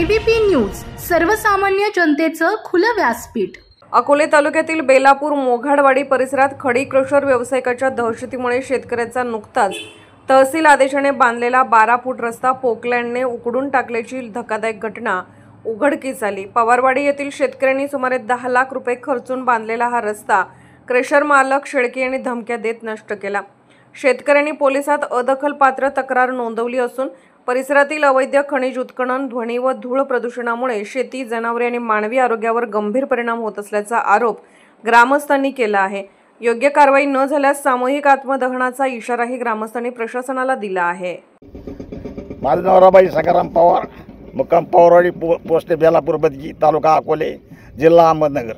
ABP news, सर्वसामान्य जनतेचं खुलं व्यासपीठ। अकोले तालुक्यातील बेलापूर मोघाडवाडी परिसरात खडी क्रशर व्यावसायिकाच्या दहशतीमुळे शेतकऱ्याचा नुकताच तहसील आदेशाने बांधलेला 12 फूट रस्ता पोकलँडने उकडून टाकल्याची धक्कादायक घटना उघडकीस आली। पवारवाडी येथील शेतकऱ्यांनी सुमारे 10 लाख रुपये खर्चून बांधलेला हा रस्ता क्रेशर मालक शेळके यांनी धमक्या देत नष्ट केला। शेतकऱ्यांनी पोलिसात अदखलपात्र तक्रार नोंदवली असून परिसरातील अवैध खनिज उत्खनन, ध्वनी व धूळ प्रदूषणामुळे शेती, जनावरे आणि मानवी आरोग्यावर गंभीर परिणाम होत असल्याचा आरोप ग्रामस्थांनी केला आहे। योग्य कारवाई न झाल्यास सामूहिक आत्मदहनाचा इशाराही ग्रामस्थांनी प्रशासनाला दिला आहे। माझं नाव रबाई सकाराम पवार, मुक्काम पवारवाडी, पोस्ट बेलापूर बदगी, तालुका अकोले, जिल्हा अहमदनगर।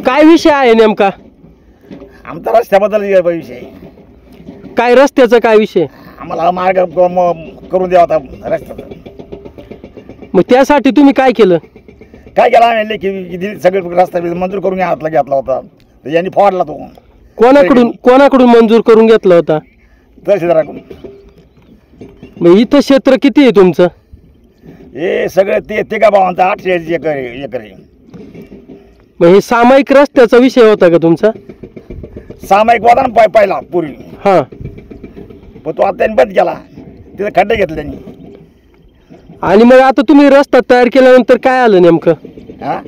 काय विषय आहे नेमका? आमचा रस्त्याबद्दल विषय। काय रस्त्याचा काय विषय? आम्हाला मार्ग करून द्यावा होता रस्त्याचा। मग त्यासाठी तुम्ही काय केलं? काय केलं आम्ही लेखी सगळे रस्ता मंजूर करून घेतला होता, तर यांनी फोडला तो। कोणाकडून मंजूर करून घेतला होता? तहसीलदाराकडून। मग इथं क्षेत्र किती आहे तुमचं? हे सगळे ते का भावांचा 48 एकर आहे। मग हे सामायिक रस्त्याचा विषय होता का तुमचा? सामायिक होता ना पहिला पूर्वी, हां, पण तो आता त्यांनी बंद केला, तिथे खड्डे घेतले त्यांनी। आणि मग आता तुम्ही रस्ता तयार केल्यानंतर काय आलं नेमकं? हा,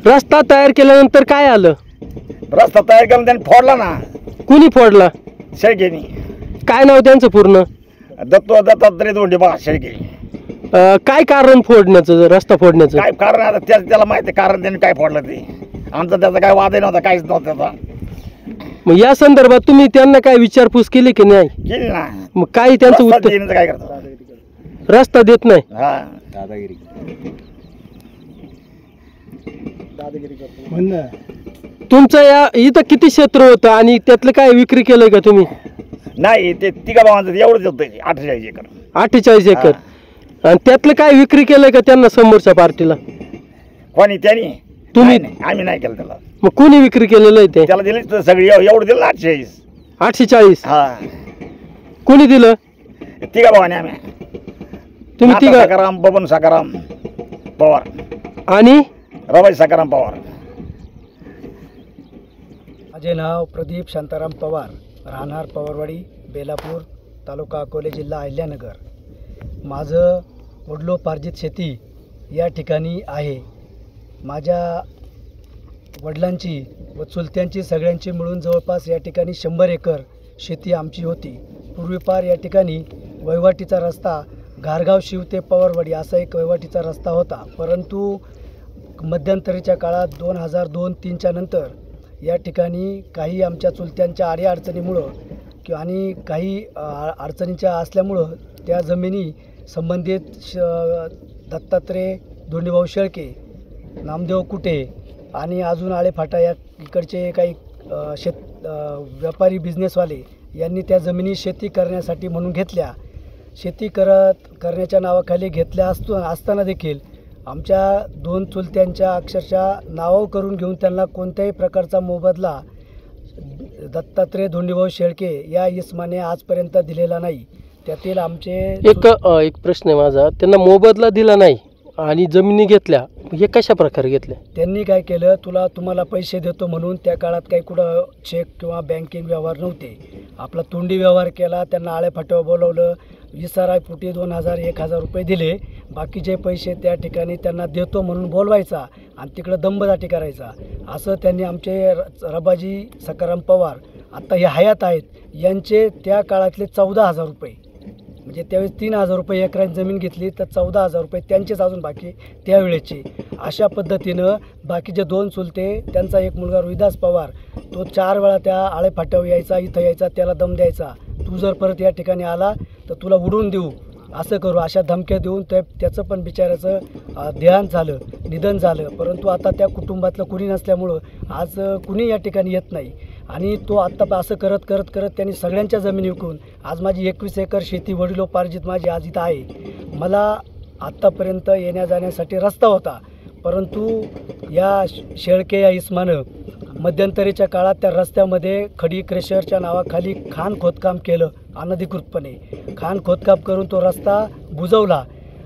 रस्ता तयार केल्यानंतर काय आलं? रस्ता तयार केला त्यांनी फोडला ना। कुणी फोडला? शेळकेनी। काय नाव त्यांचं पूर्ण? दत्तात्रय धोंडेबा शेळके। काय कारण फोडण्याचं, रस्ता फोडण्याचं काय कारण आता त्याला माहिती कारण त्यांनी काय फोडलं ते। आमचा त्याचा काय वादही नव्हता, काहीच नव्हतं त्याचा। मग या संदर्भात तुम्ही त्यांना काय विचारपूस केली की नाही? केली ना। मग काय त्यांचं उत्तर? काय करतो? रस्ता देत नाही। हा, दादागिरी तुमचं या इथं किती क्षेत्र होतं आणि त्यातलं काय विक्री केलंय का तुम्ही? नाही, ते तिघा भावांचं एवढंच होतं, 48 एकर। 48 एकर। आणि त्यातलं काय विक्री केलंय का त्यांना, समोरच्या पार्टीला? कोणी? त्यांनी? तुम्ही? आम्ही नाही केलं त्याला। मग कोणी विक्री केलेलं आहे ते? त्याला दिले सगळी, एवढं दिलं 48। 840? हा, कोणी दिलं? तिघा भावाने आम्ही। तुम्ही तिघा? सकाराम, बबन सकाराम पवार आणि रबाई सकाराम पवार। माझे नाव प्रदीप शांताराम पवार, राहणार पवारवाडी, बेलापूर, तालुका अकोले, जिल्हा अहिल्यानगर। माझं वडिलोपार्जित शेती या ठिकाणी आहे। माझ्या वडिलांची व चुलत्यांची सगळ्यांची मिळून जवळपास या ठिकाणी 100 एकर शेती आमची होती। पूर्वीपार या ठिकाणी वहिवाटीचा रस्ता घारगाव शिव ते पवारवाडी असा एक वहिवाटीचा रस्ता होता, परंतु मध्यंतरीच्या काळात 2002-03च्या नंतर या ठिकाणी काही आमच्या चुलत्यांच्या अडीअडचणीमुळं आणि काही अडचणींच्या असल्यामुळं त्या जमिनी संबंधित दत्तात्रय धोंडेभाऊ शेळके, नामदेव कुटे आणि अजून आळेफाटा या इकडचे काही व्यापारी बिझनेसवाले यांनी त्या जमिनी शेती करण्यासाठी म्हणून घेतल्या। शेती करण्याच्या नावाखाली घेतल्या असताना देखील आमच्या 2 चुलत्यांच्या अक्षरशः नाव करून घेऊन त्यांना कोणत्याही प्रकारचा मोबदला दत्तात्रय धोंडेभाऊ शेळके या इस्माने आजपर्यंत दिलेला नाही। त्यातील आमचे एक प्रश्न आहे माझा, त्यांना मोबदला दिला नाही आणि जमिनी घेतल्या, हे कशा प्रकारे घेतल्या? त्यांनी काय केलं, तुम्हाला पैसे देतो म्हणून त्या काळात काही कुठं चेक किंवा बँकिंग व्यवहार नव्हते, आपला तोंडी व्यवहार केला। त्यांना आळेफाट्यावर बोलवलं, इसारापोटी 2000-1000 रुपये दिले, बाकीचे पैसे त्या ठिकाणी त्यांना देतो म्हणून बोलवायचा आणि तिकडं दंबदाटी करायचा। असं त्यांनी आमचे रबाजी सकाराम पवार, आत्ता हे हयात आहेत, यांचे त्या काळातले 14,000 रुपये, म्हणजे त्यावेळेस 3,000 रुपये एकराची जमीन घेतली तर 14,000 रुपये त्यांचेच अजून बाकी त्यावेळेचे। अशा पद्धतीनं बाकीचे 2 चुलते, त्यांचा एक मुलगा रोहिदास पवार, तो 4 वेळा त्या आळेफाट्यावर यायचा, इथं यायचा, त्याला दम द्यायचा, तू जर परत या ठिकाणी आला तर तुला उडून देऊ, असं करू, अशा धमक्या देऊन त्याचं पण बिचाऱ्याचं निधन झालं। परंतु आता त्या कुटुंबातलं कुणी नसल्यामुळं आज कुणी या ठिकाणी येत नाही आणि तो आत्ता असं करत करत करत त्यांनी सगळ्यांच्या जमिनी विकून आज माझी 21 एकर शेती वडिलोपार्जित माझी आज इथं आहे। मला आत्तापर्यंत येण्या जाण्यासाठी रस्ता होता, परंतु या शेळके या इस्मानं मध्यंतरीच्या काळात त्या रस्त्यामध्ये खडी क्रेशरच्या नावाखाली खाण खोदकाम केलं अनधिकृतपणे. खाण खोदकाम करून तो रस्ता बुजवला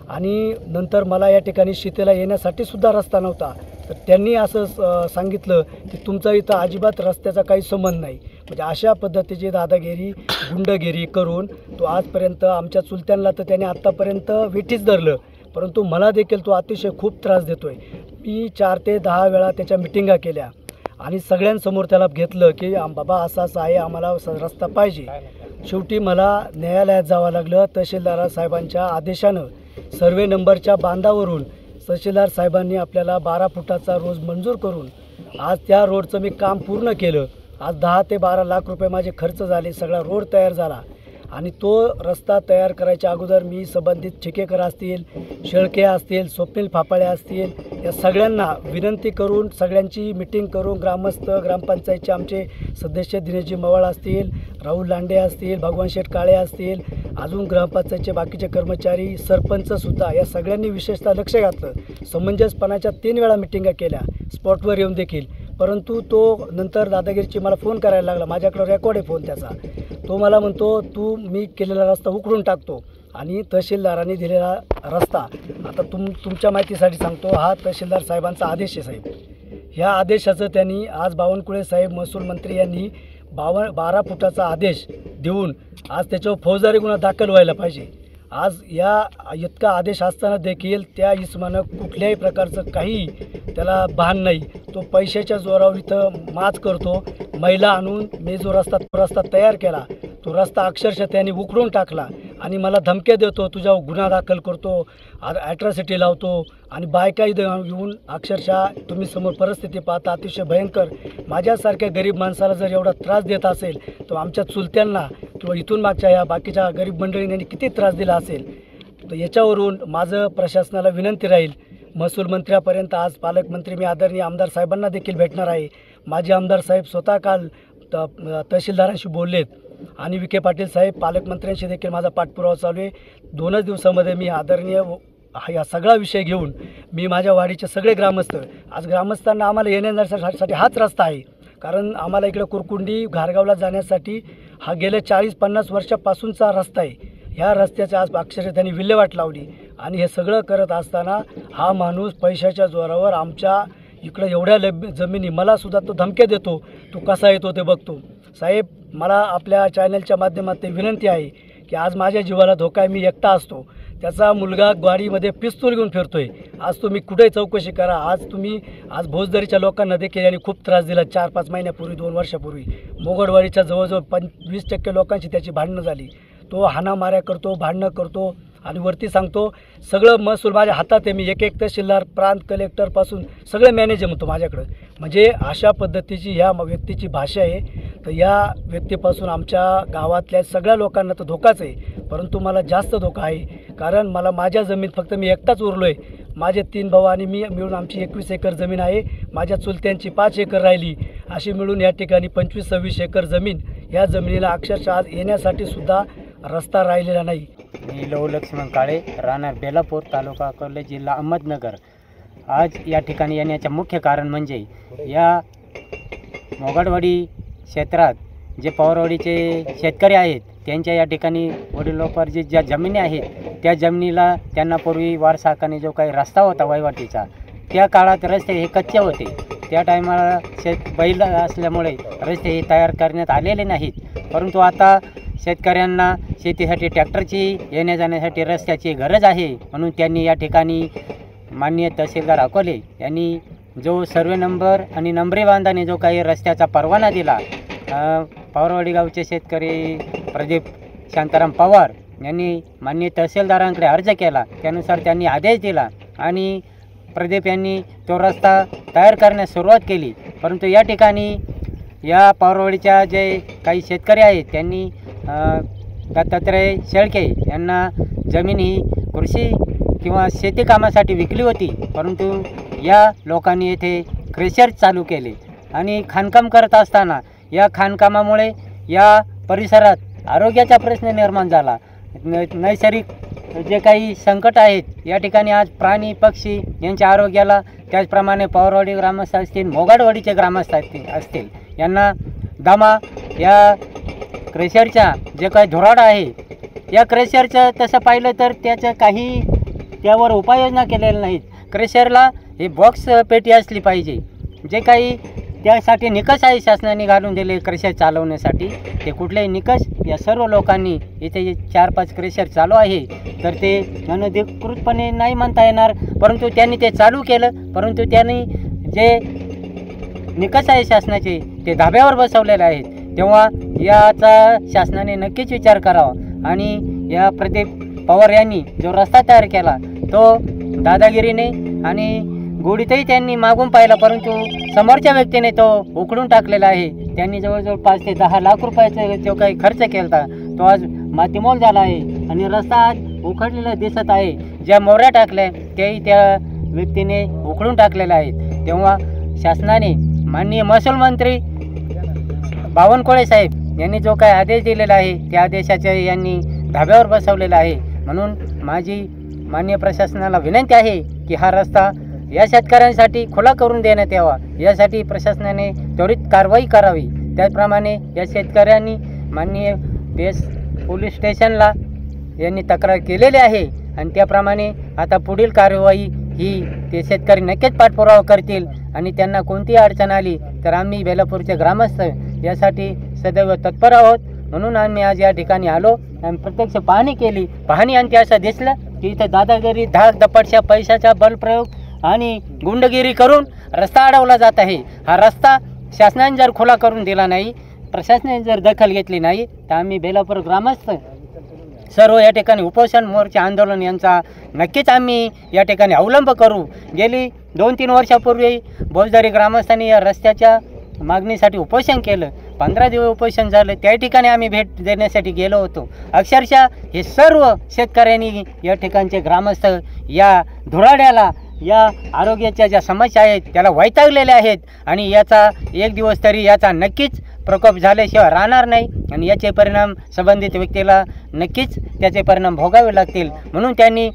आणि नंतर मला या ठिकाणी शेतीला येण्यासाठी सुद्धा रस्ता नव्हता. तर त्यांनी असं सांगितलं की तुमचा इथं अजिबात रस्त्याचा काही संबंध नाही. म्हणजे अशा पद्धतीची दादागिरी गुंडगिरी करून तो आजपर्यंत आमच्या चुलत्यांना तर त्याने आत्तापर्यंत वेठीच धरलं, परंतु मला देखील तो अतिशय खूप त्रास देतो आहे. मी 4 ते 10 वेळा त्याच्या मिटिंगा केल्या आणि सगळ्यांसमोर त्याला घेतलं की बाबा असं आहे, आम्हाला रस्ता पाहिजे. शेवटी मला न्यायालयात जावं लागलं. तहसीलदार साहेबांच्या आदेशानं सर्वे नंबरच्या बांधावरून तहसीलदार साहेबांनी आपल्याला 12 फुटाचा रोज मंजूर करून आज त्या रोडचं मी काम पूर्ण केलं. आज 10 ते 12 लाख रुपये माझे खर्च झाले. सगळा रोड तयार झाला आणि तो रस्ता तयार करायच्या अगोदर मी संबंधित ठेकेकर असतील, शेळके असतील, स्वप्नील फापाळे असतील, या सगळ्यांना विनंती करून सगळ्यांची मिटिंग करून ग्रामस्थ ग्रामपंचायतचे आमचे सदस्य दिनेशजी मवाळ असतील, राहुल लांडे असतील, भगवान शेठ काळे असतील, अजून ग्रामपंचायतचे बाकीचे कर्मचारी, सरपंचसुद्धा या सगळ्यांनी विशेषतः लक्ष घातलं. समंजसपणाच्या 3 वेळा मिटिंगा केल्या स्पॉटवर येऊन देखील. परंतु तो नंतर दादागिरीची मला फोन करायला लागला. माझ्याकडं रेकॉर्ड आहे फोन त्याचा. तो मला म्हणतो मी केलेला रस्ता उकरून टाकतो आणि तहसीलदारांनी दिलेला रस्ता आता तुमच्या माहितीसाठी सांगतो, हा तहसीलदार साहेबांचा आदेश आहे साहेब. ह्या आदेशाचं त्यांनी आज बावनकुळे साहेब महसूल मंत्री यांनी 12 फुटाचा आदेश देऊन आज त्याच्यावर फौजदारी गुन्हा दाखल व्हायला पाहिजे. आज या इतका आदेश असताना देखील त्या इस्मानं कुठल्याही प्रकारचं काही त्याला भान नाही. तो पैशाच्या जोरावर इथं माच करतो. महिला आणून मी जो रस्ता तयार केला तो रस्ता अक्षरशः त्यांनी उकरून टाकला आणि मला धमक्या देतो, तुझ्यावर गुन्हा दाखल करतो, ॲट्रॉसिटी लावतो आणि बायका येऊन अक्षरशः तुम्ही समोर परिस्थिती पाहता अतिशय भयंकर. माझ्यासारख्या गरीब माणसाला जर एवढा त्रास देत असेल तर आमच्या चुलत्यांना किंवा इथून मागच्या या बाकीच्या गरीब मंडळींनी किती त्रास दिला असेल. तर याच्यावरून माझं प्रशासनाला विनंती राहील महसूल मंत्र्यापर्यंत. आज पालकमंत्री मी आदरणीय आमदार साहेबांना देखील भेटणार आहे. माझे आमदार साहेब स्वतः काल तहसीलदारांशी बोललेत आणि विखे पाटील साहेब पालकमंत्र्यांशी देखील माझा पाठपुरावा चालू आहे. 2च दिवसामध्ये मी आदरणीय हा सगळा विषय घेऊन मी माझ्या वाडीचे सगळे ग्रामस्थ, आज ग्रामस्थांना आम्हाला येण्यासाठी हाच रस्ता आहे. कारण आम्हाला इकडे कुरकुंडी घारगावला जाण्यासाठी हा गेल्या 40-50 वर्षापासूनचा रस्ता आहे. ह्या रस्त्याच्या आज अक्षरशः त्यांनी विल्हेवाट लावली आणि हे सगळं करत असताना हा माणूस पैशाच्या जोरावर आमच्या इकडं एवढ्या जमिनी मलासुद्धा तो धमक्या देतो. तो कसा येतो ते बघतो. साहेब, मला आपल्या चॅनलच्या माध्यमातून विनंती आहे की आज माझ्या जीवाला धोका आहे. मी एकटा असतो, त्याचा मुलगा गाडीमध्ये पिस्तूल घेऊन फिरतोय. आज तुम्ही कुठे चौकशी करा. आज भोजदरीच्या लोकांना देखील यांनी खूप त्रास दिला. 4-5 महिन्यापूर्वी 2 वर्षापूर्वी मोगडवाडीच्या जवळजवळ 20% लोकांची त्याची भांडणं झाली. तो हाणामाऱ्या करतो, भांडणं करतो आणि वरती सांगतो सगळं महसूल माझ्या हातात आहे. मी एक तहसीलदार प्रांत कलेक्टरपासून सगळं मॅनेजर म्हणतो माझ्याकडं. म्हणजे अशा पद्धतीची ह्या व्यक्तीची भाषा आहे. तर या व्यक्तीपासून आमच्या गावातल्या सगळ्या लोकांना तर धोकाच आहे, परंतु मला जास्त धोका आहे. कारण मला माझ्या जमीन फक्त मी एकटाच उरलो आहे. माझे 3 भाऊ आणि मी मिळून आमची 21 एकर जमीन आहे. माझ्या चुलत्यांची 5 एकर राहिली. अशी मिळून या ठिकाणी 25-26 एकर जमीन. या जमिनीला अक्षरशः आज येण्यासाठी सुद्धा रस्ता राहिलेला नाही. मी लहू लक्ष्मण काळे, राहणार बेलापूर, तालुका अकोले, जिल्हा अहमदनगर. आज या ठिकाणी येण्याचे मुख्य कारण म्हणजे या मोगडवाडी क्षेत्रात जे पवारवाडीचे शेतकरी आहेत त्यांच्या या ठिकाणी वडिलोपार्जित ज्या जमिनी आहेत त्या जमिनीला त्यांना पूर्वी वारसा हक्काने जो काही रस्ता होता वहिवाटीचा, त्या काळात रस्ते हे कच्चे होते. त्या टायमाला बैल असल्यामुळे रस्ते हे तयार करण्यात आलेले नाहीत. परंतु आता शेतकऱ्यांना शेतीसाठी ट्रॅक्टरची येण्या जाण्यासाठी रस्त्याची गरज आहे. म्हणून त्यांनी या ठिकाणी माननीय तहसीलदार अकोले यांनी जो सर्वे नंबर आणि नंबरी बांधाने जो काही रस्त्याचा परवाना दिला, पवारवाडी गावचे शेतकरी प्रदीप शांताराम पवार यांनी माननीय तहसीलदारांकडे अर्ज केला. त्यानुसार त्यांनी आदेश दिला आणि प्रदीप यांनी तो रस्ता तयार करण्यास सुरुवात केली. परंतु या ठिकाणी या पवारवाडीच्या जे काही शेतकरी आहेत त्यांनी दत्तात्रय शेळके यांना जमीन ही कृषी किंवा शेती कामासाठी विकली होती. परंतु या लोकांनी येथे क्रेशर चालू केले आणि खाणकाम करत असताना या खाणकामामुळे या परिसरात आरोग्याचा प्रश्न निर्माण झाला. नैसर्गिक जे काही संकट आहेत या ठिकाणी आज प्राणी पक्षी यांच्या आरोग्याला, त्याचप्रमाणे पवारवाडी ग्रामस्थ असतील, मोगाडवाडीचे ग्रामस्थ असतील यांना दमा या क्रेशरच्या जे काही धुराड आहे या क्रेशरचं तसं पाहिलं तर त्याचं काही त्यावर उपाययोजना केलेल्या नाहीत. क्रेशरला ही बॉक्स पेटी असली पाहिजे. जे काही त्यासाठी निकष आहे शासनाने घालून दिले क्रेशर चालवण्यासाठी, ते कुठलेही निकष या सर्व लोकांनी इथे 4-5 क्रेशर चालू आहे तर ते अनधिकृतपणे नाही म्हणता येणार, परंतु त्यांनी ते चालू केलं. परंतु त्यांनी जे निकष आहे शासनाचे ते धाब्यावर बसवलेले आहेत. तेव्हा याचा शासनाने नक्कीच विचार करावा आणि या प्रदीप पवार यांनी जो रस्ता तयार केला तो दादागिरीने आणि गोडीतही त्यांनी मागून पाहिला, परंतु समोरच्या व्यक्तीने तो उकडून टाकलेला आहे. त्यांनी जवळजवळ 5 ते 10 लाख रुपयाचा जो काही खर्च केला होता तो आज मातीमोल झाला आहे आणि रस्ता आज उखडलेला दिसत आहे. ज्या मोऱ्या टाकल्या तेही त्या व्यक्तीने उकडून टाकलेल्या आहेत. तेव्हा शासनाने माननीय महसूल मंत्री बावनकुळे साहेब यांनी जो काही आदेश दिलेला आहे त्या आदेशाचे यांनी धाब्यावर बसवलेला आहे. म्हणून माझी माननीय प्रशासनाला विनंती आहे की हा रस्ता या शेतकऱ्यांसाठी खुला करून देण्यात यावा. यासाठी प्रशासनाने त्वरित कारवाई करावी. त्याचप्रमाणे या शेतकऱ्यांनी माननीय पोलीस स्टेशनला यांनी तक्रार केलेली आहे आणि त्याप्रमाणे आता पुढील कार्यवाही ही ते शेतकरी नक्कीच पाठपुरावा करतील आणि त्यांना कोणतीही अडचण आली तर आम्ही बेलापूरचे ग्रामस्थ यासाठी सदैव तत्पर आहोत. म्हणून आम्ही आज या ठिकाणी आलो आणि प्रत्यक्ष पाहणी केली. पाहणी आणि असं दिसलं की इथं दादागिरी, धाक दपटशा, पैशाचा बलप्रयोग आणि गुंडगिरी करून रस्ता अडवला जात आहे. हा रस्ता शासनाने जर खुला करून दिला नाही, प्रशासनाने जर दखल घेतली नाही तर आम्ही बेलापूर ग्रामस्थ सर्व या ठिकाणी उपोषण, मोर्चा, आंदोलन यांचा नक्कीच आम्ही या ठिकाणी अवलंब करू. गेली 2-3 वर्षापूर्वी बोजदारी ग्रामस्थांनी या रस्त्याच्या मागणीसाठी उपोषण केलं. 15 दिवस उपोषण झालं. त्या ठिकाणी आम्ही भेट देण्यासाठी गेलो होतो. अक्षरशः हे सर्व शेतकऱ्यांनी या ठिकाणचे ग्रामस्थ या धुराड्याला, या आरोग्याच्या ज्या समस्या आहेत त्याला वैतागलेल्या आहेत आणि याचा एक दिवस तरी याचा नक्कीच प्रकोप झाल्याशिवाय राहणार नाही आणि याचे परिणाम संबंधित व्यक्तीला नक्कीच त्याचे परिणाम भोगावे लागतील. म्हणून त्यांनी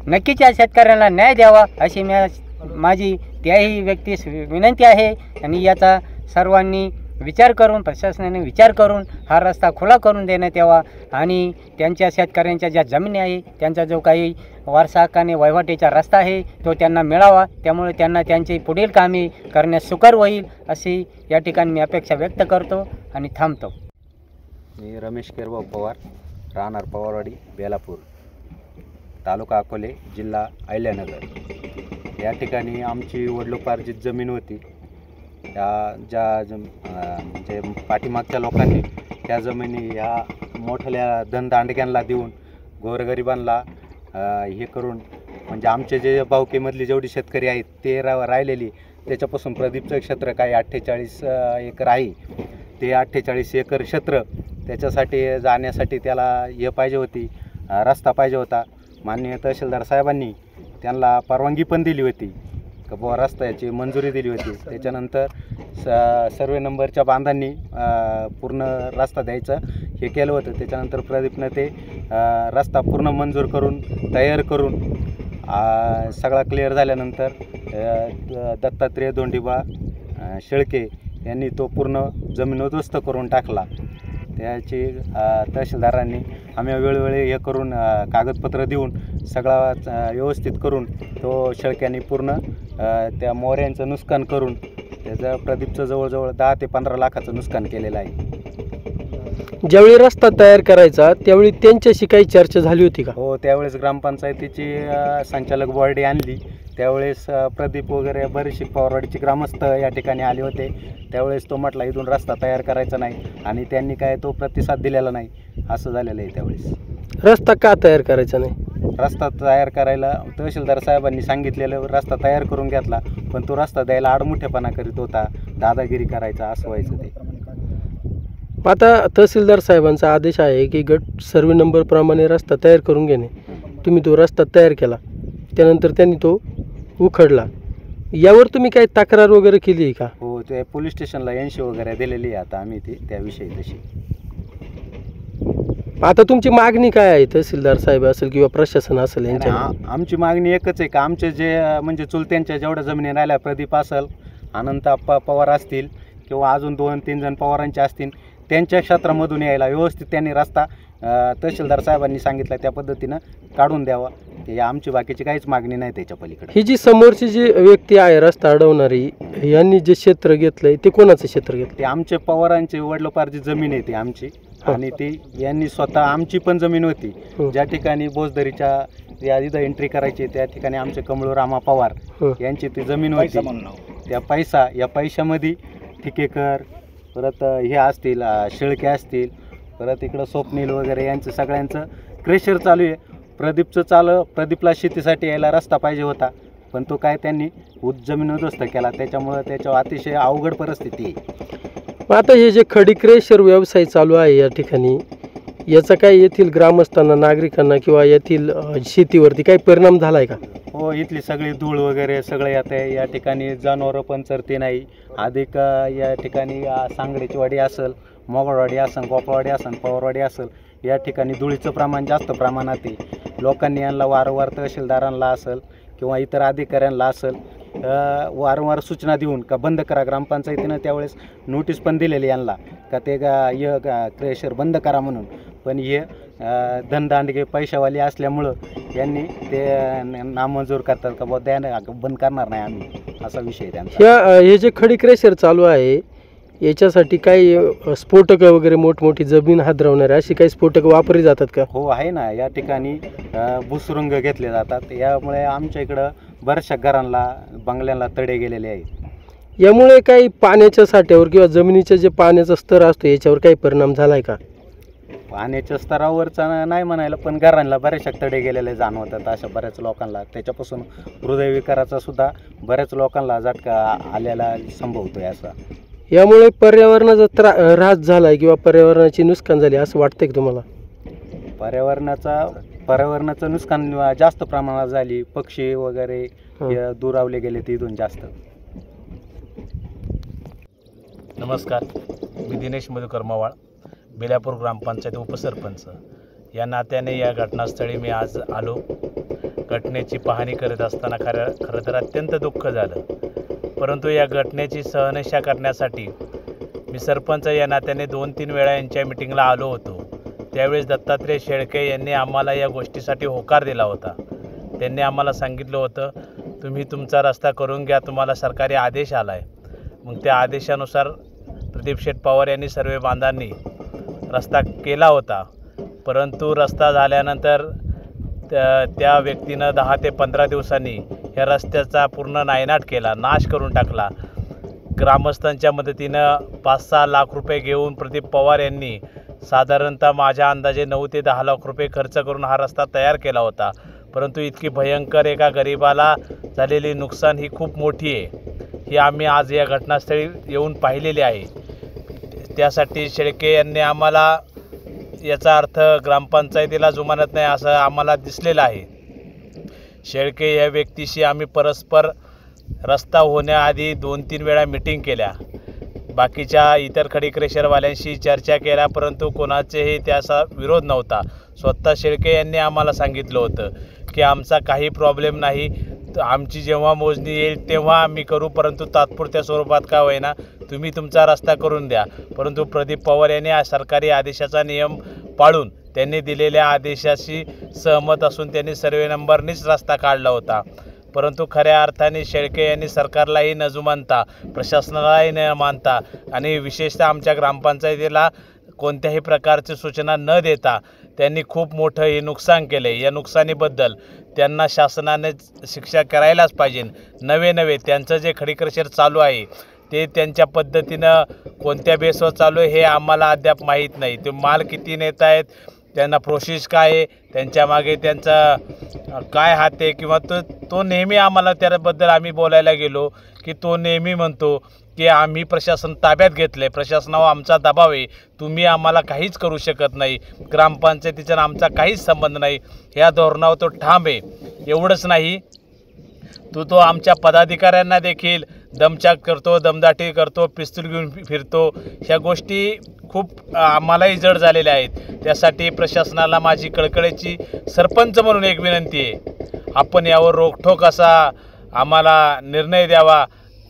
नक्कीच या शेतकऱ्यांना न्याय द्यावा अशी माझी त्याही व्यक्तीस विनंती आहे आणि याचा सर्वांनी विचार करून, प्रशासनाने विचार करून हा रस्ता खुला करून देण्यात यावा आणि त्यांच्या शेतकऱ्यांच्या ज्या जमिनी आहे त्यांचा जो काही वारसा हक्काने वहिवाटीचा रस्ता आहे तो त्यांना मिळावा. त्यामुळे त्यांना त्यांची पुढील कामे करण्यास सुकर होईल अशी या ठिकाणी मी अपेक्षा व्यक्त करतो आणि थांबतो. मी रमेश केरभाऊ पवार, राहणार पवारवाडी, बेलापूर, तालुका अकोले, जिल्हा अहिल्यानगर. या ठिकाणी आमची वडिलोपार्जित जमीन होती. म्हणजे पाठीमागच्या लोकांनी त्या जमिनी ह्या मोठ्या धनदांडग्यांना देऊन गोरगरिबांना हे करून, म्हणजे आमचे जे भावकीमधली जेवढी शेतकरी आहेत ते राहिलेली त्याच्यापासून प्रदीपचं क्षेत्र काही 48 एकर आहे. ते 48 एकर क्षेत्र त्याच्यासाठी जाण्यासाठी त्याला हे पाहिजे होती, रस्ता पाहिजे होता. माननीय तहसीलदार साहेबांनी त्यांना परवानगी पण दिली होती का बुवा रस्त्याची मंजुरी दिली होती. त्याच्यानंतर सर्वे नंबरच्या बांधांनी पूर्ण रस्ता द्यायचं हे केलं होतं. त्याच्यानंतर प्रदीपनं ते रस्ता पूर्ण मंजूर करून तयार करून सगळा क्लिअर झाल्यानंतर दत्तात्रेय धोंडीबा शेळके यांनी तो पूर्ण जमीन उद्ध्वस्त करून टाकला. त्याची तहसीलदारांनी आम्ही वेळोवेळी हे करून कागदपत्र देऊन सगळा व्यवस्थित करून तो शेळक्यांनी पूर्ण त्या मोऱ्यांचं नुकसान करून त्याचं प्रदीपचं जवळजवळ 10 ते 15 लाखाचं नुकसान केलेलं आहे. ज्यावेळी रस्ता तयार करायचा त्यावेळी त्यांच्याशी काही चर्चा झाली होती का? हो, त्यावेळेस ग्रामपंचायतीची संचालक बॉडी आणली. त्यावेळेस प्रदीप वगैरे बरेचसे पवारवाडीचे ग्रामस्थ या ठिकाणी आले होते. त्यावेळेस तो म्हटला इथून रस्ता तयार करायचा नाही आणि त्यांनी काय तो प्रतिसाद दिलेला नाही, असं झालेलं आहे. त्यावेळेस रस्ता का तयार करायचा नाही? रस्ता तयार करायला तहसीलदार साहेबांनी सांगितलेलं, रस्ता तयार करून घेतला पण तो रस्ता द्यायला आडमुठेपणा करीत होता, दादागिरी करायचा, असं व्हायचं ते. आता तहसीलदार साहेबांचा आदेश आहे की गट सर्वे नंबरप्रमाणे रस्ता तयार करून घेणे. तुम्ही तो रस्ता तयार केला, त्यानंतर त्यांनी तो उखडला. यावर तुम्ही काही तक्रार वगैरे केली आहे का? हो, ते पोलीस स्टेशनला 80 वगैरे दिलेली आहे आता आम्ही ती त्याविषयी तशी. आता तुमची मागणी काय आहे तहसीलदार साहेब असेल किंवा प्रशासन असेल यांच्या? आमची मागणी एकच आहे का आमचे जे म्हणजे चुलत्यांच्या जेवढ्या जमिनी राहिल्या, प्रदीप असेल, अनंत आप्पा पवार असतील किंवा अजून 2-3 जण पवारांचे असतील, त्यांच्या क्षेत्रामधून यायला व्यवस्थित त्यांनी रस्ता तहसीलदार साहेबांनी सांगितलं त्या पद्धतीनं काढून द्यावा. हे आमची बाकीची काहीच मागणी नाही त्याच्या पलीकडे. ही जी समोरची जी व्यक्ती आहे रस्ता अडवणारी, यांनी जे क्षेत्र घेतलंय ते कोणाचं क्षेत्र घेतलं? ते आमचे पवारांचे वडिलोपार्जित जमीन आहे ती आमची, आणि ती यांनी स्वतः आमची पण जमीन होती ज्या ठिकाणी बोजदरीच्या या इथं एंट्री करायची त्या ठिकाणी आमचे कमळू रामा पवार यांची ती जमीन होती. त्या या पैशामध्ये ठिकेकर, परत हे असतील शेळके असतील, परत इकडं स्वप्नील वगैरे यांचं सगळ्यांचं क्रेशर चालू आहे. प्रदीपला शेतीसाठी यायला रस्ता पाहिजे होता, पण तो काय त्यांनी जमीन उद्ध्वस्त केला, त्याच्यामुळं त्याच्यावर अतिशय अवघड परिस्थिती आहे. आता हे जे खडी क्रेशर व्यवसाय चालू आहे या ठिकाणी, याचा काय येथील ग्रामस्थांना, नागरिकांना किंवा येथील शेतीवरती काही परिणाम झाला आहे का? हो, इथली सगळी धूळ वगैरे सगळं येते. या ठिकाणी जनावरं पण चरती नाही. अधिक या ठिकाणी सांगडेची वाडी असेल, मोगळवाडी असेल, गोपाळवाडी असेल, पवारवाडी असेल, या ठिकाणी धुळीचं प्रमाण जास्त प्रमाणात आहे. लोकांनी यांना वारंवार तहसीलदारांना असेल किंवा इतर अधिकाऱ्यांना असेल वारंवार सूचना देऊन का बंद करा. ग्रामपंचायतीनं त्यावेळेस नोटीस पण दिलेली यांना का ते क्रेशर बंद करा म्हणून, पण हे धनदांडगे पैशावाली असल्यामुळं यांनी ते नामंजूर करतात का बुवा द्या बंद करणार नाही आम्ही, असा विषय त्यांचा. हे जे खडी क्रेशर चालू आहे याच्यासाठी काही स्फोटक वगैरे मोठमोठी जमीन हादरवणारे अशी काही स्फोटक वापरली जातात का? हो आहे ना, या ठिकाणी भुसुरुंग घेतले जातात. यामुळे आमच्या इकडं बऱ्याचशा घरांना, बंगल्यांना तडे गेलेले आहेत. यामुळे काही पाण्याच्या साठ्यावर किंवा जमिनीचा जे पाण्याचा स्तर असतो याच्यावर काही परिणाम झाला आहे का? पाण्याच्या स्तरावरचा नाही म्हणायला, पण घरांना बऱ्याचशा तडे गेलेले जाणवतात अशा बऱ्याच लोकांना. त्याच्यापासून हृदयविकाराचा सुद्धा बऱ्याच लोकांना झटका आलेला संभवतोय असा. यामुळे पर्यावरणाचा ऱ्हास झाला आहे किंवा पर्यावरणाची नुकसान झाली असं वाटतंय का तुम्हाला? पर्यावरणाचं नुकसान जास्त प्रमाणात झाली. पक्षी वगैरे दुरावले गेले तिथून जास्त. नमस्कार, मी दिनेश मधुकर मवाळ, बेलापूर ग्रामपंचायत उपसरपंच या नात्याने या घटनास्थळी मी आज आलो. घटनेची पाहणी करत असताना खरं तर अत्यंत दुःख झालं, परंतु या घटनेची सहनशा करण्यासाठी मी सरपंच या नात्याने 2-3 वेळा यांच्या मिटिंगला आलो होतो. त्यावेळेस दत्तात्रय शेळके यांनी आम्हाला या गोष्टीसाठी होकार दिला होता. त्यांनी आम्हाला सांगितलं होतं, तुम्ही तुमचा रस्ता करून घ्या, तुम्हाला सरकारी आदेश आला आहे. मग त्या आदेशानुसार प्रदीप शेठ पवार यांनी सर्व बांधांनी रस्ता केला होता, परंतु रस्ता झाल्यानंतर त्या व्यक्तीनं 10 ते 15 दिवसांनी या रस्त्याचा पूर्ण नायनाट केला, नाश करून टाकला. ग्रामस्थांच्या मदतीनं 5-6 लाख रुपये घेऊन प्रदीप पवार यांनी साधारणतः माझ्या अंदाजे 9 ते 10 लाख रुपये खर्च करून हा रस्ता तयार केला होता. परंतु इतकी भयंकर एका गरिबाला झालेली नुकसान ही खूप मोठी आहे. ही आम्ही आज या घटनास्थळी येऊन पाहिलेली आहे. त्यासाठी शेळके यांनी आम्हाला याचा अर्थ ग्रामपंचायतीला जुमानत नाही असं आम्हाला दिसलेलं आहे. शेळके या व्यक्तीशी आम्ही परस्पर रस्ता होण्याआधी 2-3 वेळा मिटिंग केल्या. बाकीच्या इतर खडी क्रेशरवाल्यांशी चर्चा केल्या, परंतु कोणाचेही त्याचा विरोध नव्हता. स्वतः शेळके यांनी आम्हाला सांगितलं होतं की आमचा काही प्रॉब्लेम नाही, आमची जेव्हा मोजणी येईल तेव्हा आम्ही करू, परंतु तात्पुरत्या स्वरूपात का होईना तुम्ही तुमचा रस्ता करून द्या. परंतु प्रदीप पवार यांनी सरकारी आदेशाचा नियम पाळून त्यांनी दिलेल्या आदेशाशी सहमत असून त्यांनी सर्वे नंबरनीच रस्ता काढला होता. परंतु खऱ्या अर्थाने शेळके यांनी सरकारलाही न जुमानता, प्रशासनालाही न मानता आणि विशेषतः आमच्या ग्रामपंचायतीला कोणत्याही प्रकारची सूचना न देता त्यांनी खूप मोठं हे नुकसान केलं आहे. या नुकसानीबद्दल त्यांना शासनाने शिक्षा करायलाच पाहिजे. नवे त्यांचं जे खडी क्रेशर चालू आहे ते त्यांच्या पद्धतीनं कोणत्या बेसवर चालू आहे हे आम्हाला अद्याप माहीत नाही. ते माल किती नेत आहेत, त्यांना प्रोसेस काय आहे, त्यांच्या मागे त्यांचा काय हात आहे, किंवा तो नेहमी आम्हाला त्याबद्दल आम्ही बोलायला गेलो की तो नेहमी म्हणतो की आम्ही प्रशासन ताब्यात घेतलं आहे, प्रशासनावर आमचा दबाव आहे, तुम्ही आम्हाला काहीच करू शकत नाही, ग्रामपंचायतीचा आमचा काहीच संबंध नाही, ह्या धोरणावर तो ठाम आहे. एवढंच नाही, तो आमच्या पदाधिकाऱ्यांना देखील दमछाक करतो, दमदाटी करतो, पिस्तूल घेऊन फिरतो. ह्या गोष्टी खूप आम्हालाही जड झालेल्या आहेत. त्यासाठी प्रशासनाला माझी कळकळीची सरपंच म्हणून एक विनंती आहे, आपण यावर रोखठोक असा आम्हाला निर्णय द्यावा.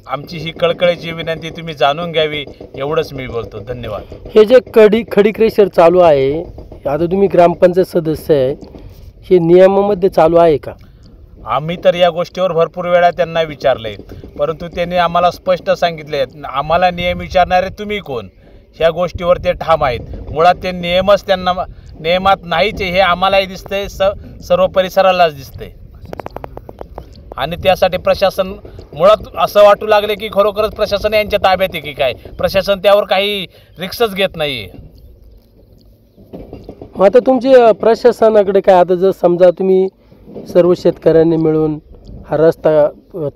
आमची ही कळकळीची विनंती तुम्ही जाणून घ्यावी, एवढंच मी बोलतो. धन्यवाद. हे जे खडी क्रेशर चालू आहे, आता तुम्ही ग्रामपंचायत सदस्य आहे, हे नियमामध्ये चालू आहे का? आम्ही तर या गोष्टीवर भरपूर वेळा त्यांना विचारले, परंतु त्यांनी आम्हाला स्पष्ट सांगितले, आम्हाला नियम विचारणारे तुम्ही कोण, ह्या गोष्टीवर ते ठाम आहेत. मुळात ते नियमच त्यांना नियमात नाहीच हे आम्हालाही दिसतंय, सर्व परिसरालाच दिसतंय. आणि त्यासाठी प्रशासन मुळात असं वाटू लागले की खरोखरच प्रशासन यांच्या ताब्यात आहे की काय, प्रशासन त्यावर काही रिक्सच घेत नाही आहे. मग आता तुमची प्रशासनाकडे काय, आता जर समजा तुम्ही सर्व शेतकऱ्यांनी मिळून हा रस्ता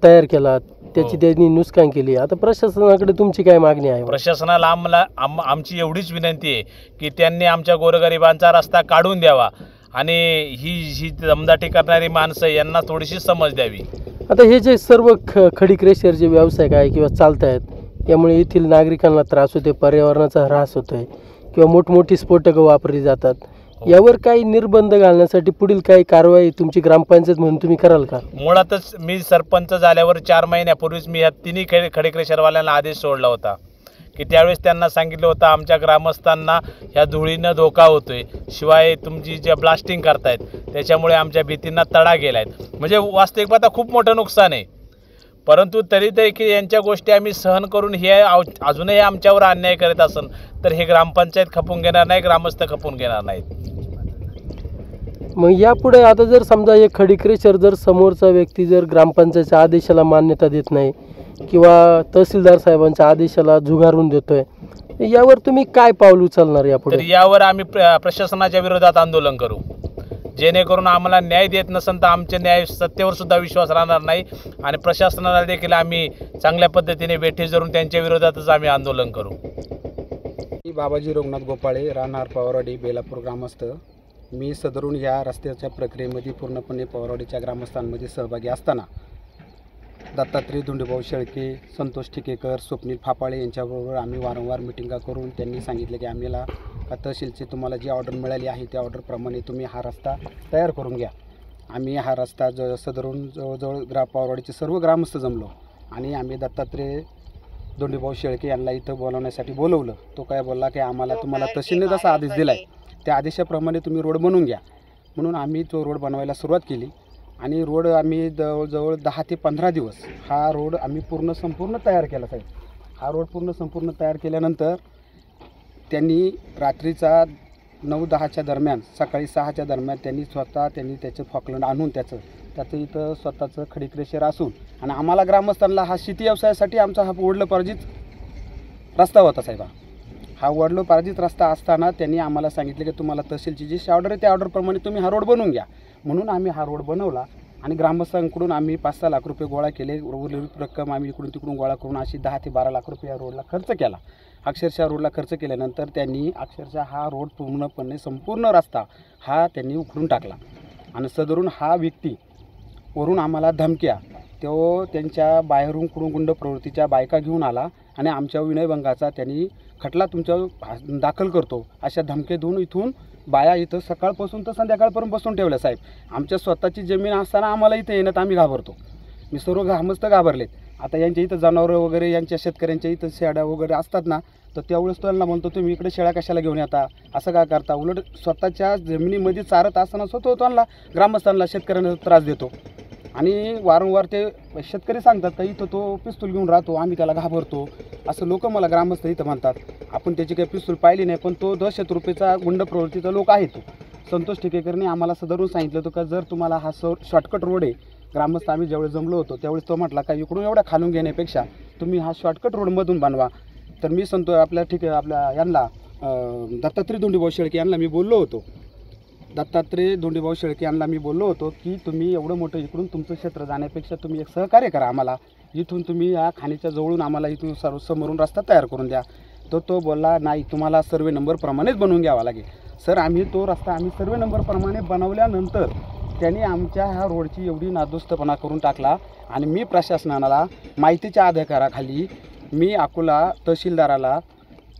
तयार केला, त्याची त्यांनी नुकसान केली, आता प्रशासनाकडे तुमची काय मागणी आहे? प्रशासनाला आमची एवढीच विनंती आहे की त्यांनी आमच्या गोरगरिबांचा रस्ता काढून द्यावा आणि ही दमदाटी करणारी माणसं यांना थोडीशी समज द्यावी. आता हे जे सर्व खडी क्रेशर जे व्यावसायिक आहे किंवा चालत आहेत, यामुळे येथील नागरिकांना त्रास होते, पर्यावरणाचा ह्रास होतोय किंवा मोठमोठी स्फोटकं वापरली जातात, यावर काही निर्बंध घालण्यासाठी पुढील काही कारवाई तुमची ग्रामपंचायत म्हणून तुम्ही कराल का? मुळातच मी सरपंच झाल्यावर 4 महिन्यापूर्वीच मी ह्या तिन्ही खडी क्रेशरवाल्यांना आदेश सोडला होता की त्यावेळेस त्यांना सांगितलं होतं आमच्या ग्रामस्थांना ह्या धुळीनं धोका होतोय, शिवाय तुमची जे ब्लास्टिंग करतायत त्याच्यामुळे आमच्या भीतींना तडा गेला आहे. म्हणजे वास्तविक पाहता खूप मोठं नुकसान आहे, परंतु तरी देखील यांच्या गोष्टी आम्ही सहन करून हे अजूनही आमच्यावर अन्याय करत असन तर हे ग्रामपंचायत खपून घेणार नाही, ग्रामस्थ खपून घेणार नाहीत. मग यापुढे आता जर समजा हे खडी क्रेशर जर समोरचा व्यक्ती जर ग्रामपंचायतच्या आदेशाला मान्यता देत नाही किंवा तहसीलदार साहेबांच्या आदेशाला झुगारून देतोय, यावर तुम्ही काय पाऊल उचलणार यापुढे? तर यावर आम्ही प्रशासनाच्या विरोधात आंदोलन करू, जेणेकरून आम्हाला न्याय देत नसेल तर आमच्या न्याय सत्तेवर सुद्धा विश्वास राहणार नाही आणि प्रशासनाला देखील आम्ही चांगल्या पद्धतीने वेठी धरून त्यांच्या विरोधातच आम्ही आंदोलन करू. बाबाजी रघुनाथ गोपाळे, राहणार पवारवाडी, बेलापूर ग्रामस्थ. मी सदरून या रस्त्याच्या प्रक्रियेमध्ये पूर्णपणे पवारवाडीच्या ग्रामस्थांमध्ये सहभागी असताना दत्तात्रय धोंडीभाऊ शेळके, संतोष ठिकेकर, स्वप्नील फापाळे यांच्याबरोबर आम्ही वारंवार मिटिंगा करून त्यांनी सांगितले की आम्हाला तहसीलची तुम्हाला जी ऑर्डर मिळाली आहे त्या ऑर्डरप्रमाणे तुम्ही हा रस्ता तयार करून घ्या. आम्ही हा रस्ता सदरून जवळजवळ पवारवाडीचे सर्व ग्रामस्थ जमलो आणि आम्ही दत्तात्रय धोंडीभाऊ शेळके यांना इथं बोलवण्यासाठी बोलवलं. तो काय बोलला की आम्हाला तुम्हाला तहसीलने जसा आदेश दिला आहे त्या आदेशाप्रमाणे तुम्ही रोड बनवून घ्या. म्हणून आम्ही तो रोड बनवायला सुरुवात केली आणि रोड आम्ही जवळजवळ 10 ते 15 दिवस हा रोड आम्ही संपूर्ण तयार केला साहेब. हा रोड संपूर्ण तयार केल्यानंतर त्यांनी रात्रीचा 9-10च्या दरम्यान, सकाळी 6च्या दरम्यान त्यांनी त्याचं फॉकलंड आणून त्याचं इथं स्वतःचं खडी क्रेशर असून आणि आम्हाला ग्रामस्थांना हा शेती व्यवसायासाठी आमचा हा वडिलोपार्जित रस्ता होता साहेब. हा वडिलोपार्जित रस्ता असताना त्यांनी आम्हाला सांगितले की तुम्हाला तहसीलची जी ऑर्डर आहे त्या ऑर्डरप्रमाणे तुम्ही हा रोड बनवून घ्या. म्हणून आम्ही हा रोड बनवला आणि ग्रामस्थांकडून आम्ही 5-6 लाख रुपये गोळा केले. उर्वरित रक्कम आम्ही इकडून तिकडून गोळा करून अशी 10 ते 12 लाख रुपये या रोडला खर्च केला. अक्षरशः रोडला खर्च केल्यानंतर त्यांनी अक्षरशः हा रोड पूर्णपणे संपूर्ण रस्ता हा त्यांनी उखडून टाकला आणि सदरून हा व्यक्ती वरून आम्हाला धमक्या, तो त्यांच्या बाहेरून कुडून गुंड प्रवृत्तीच्या बायका घेऊन आला आणि आमच्या विनयभंगाचा त्यांनी खटला तुमच्यावर दाखल करतो अशा धमके देऊन इथून बाया इथं सकाळपासून तर संध्याकाळपर्यंत बसून ठेवल्या साहेब. आमच्या स्वतःची जमीन असताना आम्हाला इथं येण्यात आम्ही घाबरतो. मी सर्व ग्रामस्थ घाबरलेत. आता यांच्या इथं जनावरं वगैरे यांच्या शेतकऱ्यांच्या इथं शेळ्या वगैरे असतात ना, तर त्यावेळेस त्यांना म्हणतो तुम्ही इकडे शेळ्या कशाला घेऊन येता, असं का करता. उलट स्वतःच्या जमिनीमध्ये चारत असताना स्वतः त्यांना ग्रामस्थांना शेतकऱ्यांना त्रास देतो आणि वारंवार ते शेतकरी सांगतात का इथं तो पिस्तूल घेऊन राहतो, आम्ही त्याला घाबरतो, असं लोक मला ग्रामस्थ इथं म्हणतात. आपण त्याची काही पिस्तूल पाहिली नाही, पण तो दहशत रुपयेचा गुंड प्रवृत्तीचा लोक आहे. तो संतोष ठिकेकरने आम्हाला सदरून सांगितलं होतं का जर तुम्हाला हा शॉर्टकट रोड आहे, ग्रामस्थ आम्ही ज्यावेळेस जमलो होतो त्यावेळेस तो म्हटला का इकडून एवढा खालून घेण्यापेक्षा तुम्ही हा शॉर्टकट रोडमधून बनवा. तर मी आपल्या यांना दत्तात्रय धोंडीभाऊ शेळके यांना मी बोललो होतो की तुम्ही एवढं मोठं इकडून तुमचं क्षेत्र जाण्यापेक्षा तुम्ही एक सहकार्य करा आम्हाला, इथून तुम्ही या खाणीच्या जवळून आम्हाला इथून समोरून रस्ता तयार करून द्या. तो बोलला नाही, तुम्हाला सर्वे नंबरप्रमाणेच बनवून घ्यावा लागेल. सर आम्ही तो रस्ता सर्वे नंबरप्रमाणे बनवल्यानंतर त्यांनी आमच्या ह्या रोडची एवढी नादुरुस्तपणा करून टाकला आणि मी प्रशासनाला माहितीच्या अधिकाराखाली मी अकोला तहसीलदाराला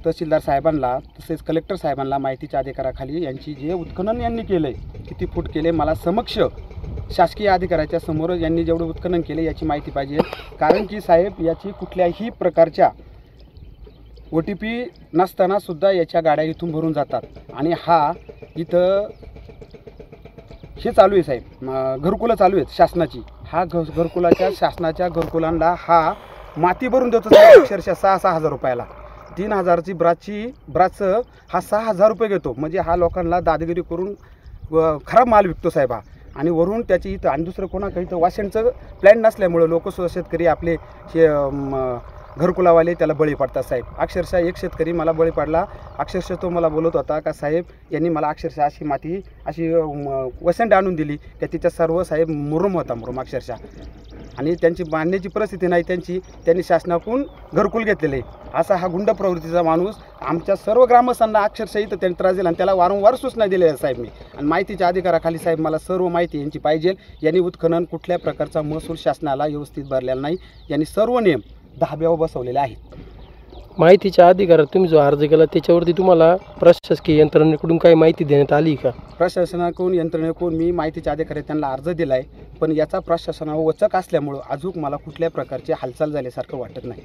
तहसीलदार साहेबांना तसेच कलेक्टर साहेबांना माहितीच्या अधिकाराखाली यांची जे उत्खनन यांनी केलं आहे, किती फूट केले, मला समक्ष शासकीय अधिकाऱ्याच्या समोर यांनी जेवढं उत्खनन केले याची माहिती पाहिजे. कारण की साहेब याची कुठल्याही प्रकारच्या OTP नसताना सुद्धा याच्या गाड्या इथून भरून जातात. आणि हा इथं हे चालू आहे साहेब, घरकुलं चालू आहेत शासनाची. हा घरकुलाच्या शासनाच्या घरकुलांना हा माती भरून देतो साहेब, अक्षरशः 6-6 हजार रुपयाला. 3,000ची ब्राचं हा 6,000 रुपये घेतो. म्हणजे हा लोकांना दादागिरी करून खराब माल विकतो साहेब हा. आणि वरून त्याची इथं आणि दुसरं कोणाकडे इथं वाशनचं प्लॅन नसल्यामुळं लोकसुद्धा शेतकरी आपले घरकुलावाले त्याला बळी पडतात साहेब. अक्षरशः एक शेतकरी मला बळी पडला. अक्षरशः तो मला बोलत होता का साहेब यांनी मला अक्षरशः अशी माती अशी वसंड आणून दिली की तिच्या सर्व साहेब मुरुम होता मुरुम अक्षरशः. आणि त्यांची बांधण्याची परिस्थिती नाही त्यांनी शासनाकडून घरकुल घेतलेलं आहे. असा हा गुंड प्रवृत्तीचा माणूस आमच्या सर्व ग्रामस्थांना अक्षरशः इथं त्यांनी त्रास दिला आणि त्याला वारंवार सूचना दिलेल्या साहेब मी. आणि माहितीच्या अधिकाराखाली साहेब मला सर्व माहिती यांची पाहिजे. यांनी उत्खनन कुठल्या प्रकारचा महसूल शासनाला व्यवस्थित भरलेला नाही. यांनी सर्व नियम धाब्यावर बसवलेले आहेत. माहितीच्या अधिकारात तुम्ही जो अर्ज केला त्याच्यावरती तुम्हाला प्रशासकीय यंत्रणेकडून काही माहिती देण्यात आली का? प्रशासनाकडून यंत्रणेकडून मी माहितीच्या अधिकारी त्यांना अर्ज दिला आहे, पण याचा प्रशासनावर वचक असल्यामुळं अजून मला कुठल्या प्रकारची हालचाल झाल्यासारखं वाटत नाही.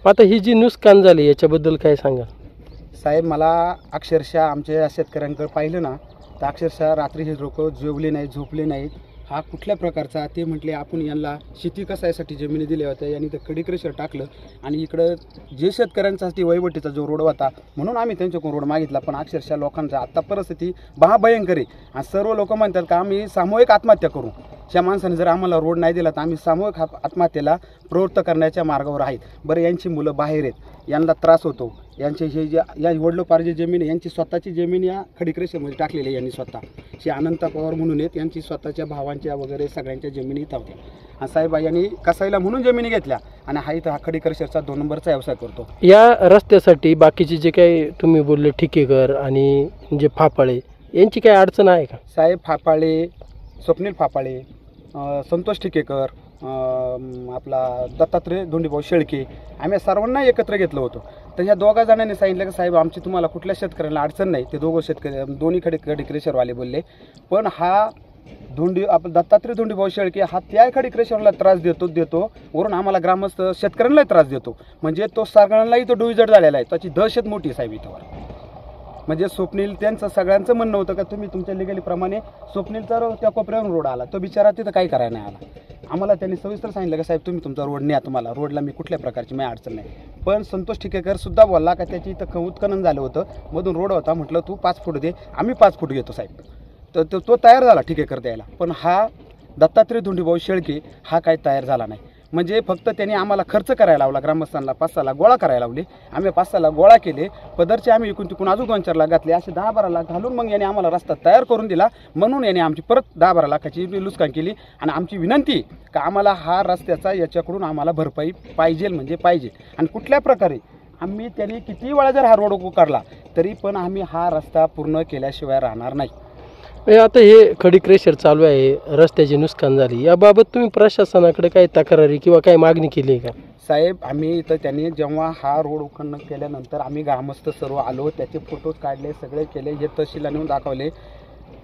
आता ही जी नुकसान झाली याच्याबद्दल काय सांगा साहेब? मला अक्षरशः आमच्या शेतकऱ्यांकडे पाहिलं ना तर अक्षरशः रात्री हे लोक जेवले नाहीत, झोपले नाहीत. हा कुठल्या प्रकारचा ते म्हटले आपण यांना शेती कसायसाठी जमिनी दिल्या होत्या, यांनी तर खडी क्रशर टाकलं आणि इकडं जे शेतकऱ्यांसाठी वहिवटीचा जो रोड होता म्हणून आम्ही त्यांच्याकडून रोड मागितला. पण अक्षरशः लोकांचा आत्ता परिस्थिती महाभयंकर आहे. आणि सर्व लोक म्हणतात का आम्ही सामूहिक आत्महत्या करू. त्या माणसाने जर आम्हाला रोड नाही दिला तर आम्ही सामूहिक आत्महत्येला प्रवृत्त करण्याच्या मार्गावर आहेत. बरं यांची मुलं बाहेर आहेत, यांना त्रास होतो. यांचे हे जे या वडलोपार्जी जमीन आहे यांची स्वतःची जमीन या खडी क्रशरमध्ये टाकलेली आहे यांनी स्वतः. हे अनंत पवार म्हणून आहेत, यांची स्वतःच्या भावांच्या वगैरे सगळ्यांच्या जमिनी इथं होत्या. आणि साहेब यांनी कसायला म्हणून जमिनी घेतल्या आणि हा इथं हा खडी क्रशरचा 2 नंबरचा व्यवसाय करतो. या रस्त्यासाठी बाकीचे जे काही तुम्ही बोलले ठिकेकर आणि जे फापाळे यांची काही अडचण आहे का? साहेब फापाळे, स्वप्नील फापाळे, संतोष ठिकेकर, आपला दत्तात्रय धोंडीभाऊ शेळके आम्ही सर्वांना एकत्र घेतलं होतं. तर ह्या दोघा जणांनी सांगितलं की साहेब आमची तुम्हाला कुठल्या शेतकऱ्यांना अडचण नाही. ते दोघं शेतकरी दोन्ही खडी क्रशरवाले बोलले. पण हा आपला दत्तात्रय धोंडीभाऊ शेळके हा त्या खडी क्रशरला त्रास देतो वरून आम्हाला ग्रामस्थ शेतकऱ्यांना त्रास देतो. म्हणजे तो सगळ्यांनाही तो डोईजड झालेला आहे. त्याची दहशत मोठी साहेब इथं. म्हणजे स्वप्नील त्यांचं सगळ्यांचं म्हणणं होतं का तुम्ही तुमच्या लिगलीप्रमाणे स्वप्नीलचा त्या कोपऱ्यावरून रोड आला, तो बिचारा तिथं काही करायला नाही आला. आम्हाला त्यांनी सविस्तर सांगितलं का साहेब तुम्ही तुमचा रोड न्या, तुम्हाला रोडला मी कुठल्या प्रकारची माझी अडचण नाही. पण संतोष ठिकेकर सुद्धा बोलला का त्याची इथं उत्खनन झालं होतं, मधून रोड होता, म्हटलं तू 5 फूट दे, आम्ही 5 फूट घेतो साहेब. तर तो तयार झाला ठिकेकर द्यायला. पण हा दत्तात्रय धोंडीभाऊ शेळके हा काही तयार झाला नाही. म्हणजे फक्त त्यांनी आम्हाला खर्च करायला लावला, ग्रामस्थांना 5-6 लाख गोळा करायला लावले. आम्ही 5-6 लाख गोळा केले, पदरचे आम्ही इकून तिकून अजून 2-4 लाख घातले, असे 10-12 लाख घालून मग याने आम्हाला रस्ता तयार करून दिला. म्हणून याने आमची परत 10-12 लाखाची लुचकान केली. आणि आमची विनंती का आम्हाला हा रस्त्याचा याच्याकडून आम्हाला भरपाई पाहिजे म्हणजे पाहिजे. आणि कुठल्या प्रकारे आम्ही त्यांनी किती वेळा जर हा रोड काढला तरी पण आम्ही हा रस्ता पूर्ण केल्याशिवाय राहणार नाही. आता हे खडी क्रशर चालू आहे, रस्त्याची नुकसान झाली, याबाबत तुम्ही प्रशासनाकडे काही तक्रारी किंवा काही मागणी केली आहे का? साहेब आम्ही इथं त्यांनी जेव्हा हा रोड उत्खनन केल्यानंतर आम्ही ग्रामस्थ सर्व आलो, त्याचे फोटोज काढले, सगळे केले, हे तहसीलला नेऊन दाखवले.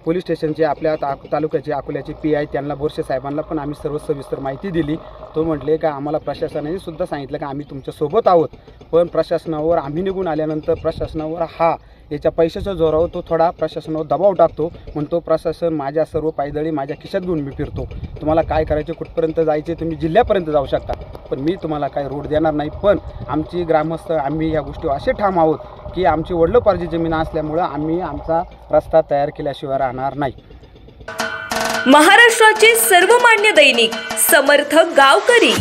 पोलीस स्टेशनचे आपल्या तालुक्याचे अकोल्याचे PI त्यांना बोरसे साहेबांना पण आम्ही सर्व सविस्तर माहिती दिली. तो म्हटले का आम्हाला प्रशासनाने सुद्धा सांगितलं का आम्ही तुमच्यासोबत आहोत. पण प्रशासनावर आम्ही निघून आल्यानंतर प्रशासनावर हा याच्या पैशाच्या जोरावर तो थोडा प्रशासनावर दबाव टाकतो. म्हणतो प्रशासन माझ्या सर्व पायदळी माझ्या खिशात घेऊन मी फिरतो, तुम्हाला काय करायचे, कुठपर्यंत जायचे तुम्ही जिल्ह्यापर्यंत जाऊ शकता, पण मी तुम्हाला काय रोड देणार नाही. पण आमची ग्रामस्थ आम्ही या गोष्टीवर असे ठाम आहोत की आमची वडलोपार्जी जमीन असल्यामुळं आम्ही आमचा रस्ता तयार केल्याशिवाय राहणार नाही. महाराष्ट्राचे सर्वमान्य दैनिक समर्थ गावकरी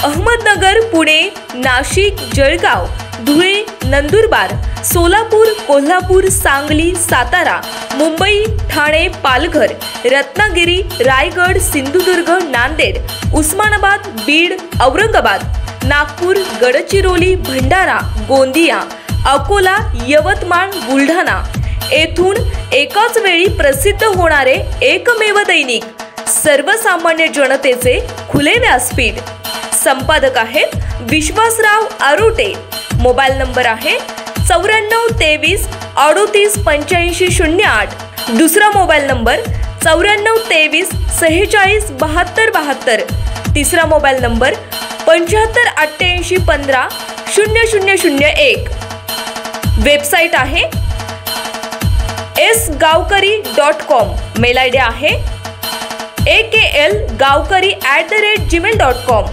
अहमदनगर, पुणे, नाशिक, जळगाव, धुळे, नंदुरबार, सोलापूर, कोल्हापूर, सांगली, सातारा, मुंबई, ठाणे, पालघर, रत्नागिरी, रायगड, सिंधुदुर्ग, नांदेड, उस्मानाबाद, बीड, औरंगाबाद, नागपूर, गडचिरोली, भंडारा, गोंदिया, अकोला, यवतमाळ, बुलढाणा येथून एकाच वेळी प्रसिद्ध होणारे एकमेव दैनिक, सर्वसामान्य जनतेचे खुले व्यासपीठ. संपादक आहेत विश्वासराव आरोटे. मोबाईल नंबर आहे 9423 38 85 08, दुसरा मोबाईल नंबर 9423 46 72 72, तिसरा मोबाईल नंबर 75 88 15 0001. वेबसाईट आहे sgavkari.com. मेल आय डी आहे aklgavkari@gmail.com.